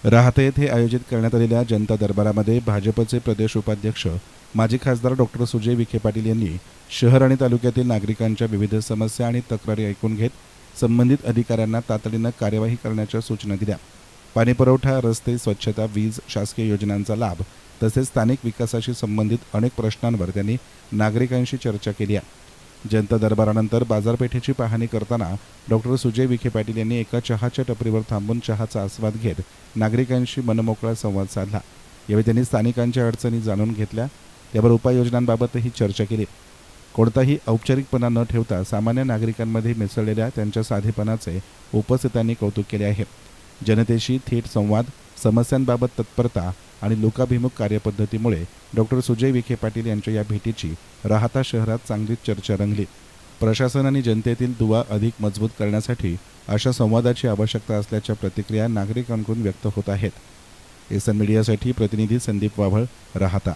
राहता येथे आयोजित करण्यात आलेल्या जनता दरबारामध्ये भाजपचे प्रदेश उपाध्यक्ष माजी खासदार डॉक्टर सुजय विखे पाटील यांनी शहर आणि तालुक्यातील नागरिकांच्या विविध समस्या आणि तक्रारी ऐकून घेत संबंधित अधिकाऱ्यांना तातडीनं कार्यवाही करण्याच्या सूचना दिल्या। पाणीपुरवठा, रस्ते, स्वच्छता, वीज, शासकीय योजनांचा लाभ तसेच स्थानिक विकासाशी संबंधित अनेक प्रश्नांवर त्यांनी नागरिकांशी चर्चा केली आहे। जनता दरबारानंतर बाजारपेठेची पाहणी करताना डॉक्टर सुजय विखे पाटील यांनी एका चहाच्या टपरीवर थांबून चहाचा आस्वाद घेत नागरिकांशी मनमोकळा संवाद साधला। यावेळी त्यांनी स्थानिकांच्या अडचणी जाणून घेतल्या, त्यावर उपाययोजनांबाबतही चर्चा केली। कोणताही औपचारिकपणा न ठेवता सामान्य नागरिकांमध्ये मिसळलेल्या त्यांच्या साधेपणाचे उपस्थितांनी कौतुक केले आहे। जनतेशी थेट संवाद, समस्यांबाबत तत्परता आणि लोकाभिमुख कार्यपद्धतीमुळे डॉक्टर सुजय विखे पाटील यांच्या या भेटीची राहता शहरात चांगलीच चर्चा रंगली। प्रशासन आणि जनतेतील दुवा अधिक मजबूत करण्यासाठी अशा संवादाची आवश्यकता असल्याच्या प्रतिक्रिया नागरिकांकडून व्यक्त होत आहेत। एसन मीडियासाठी प्रतिनिधी संदीप वाभळ, राहता।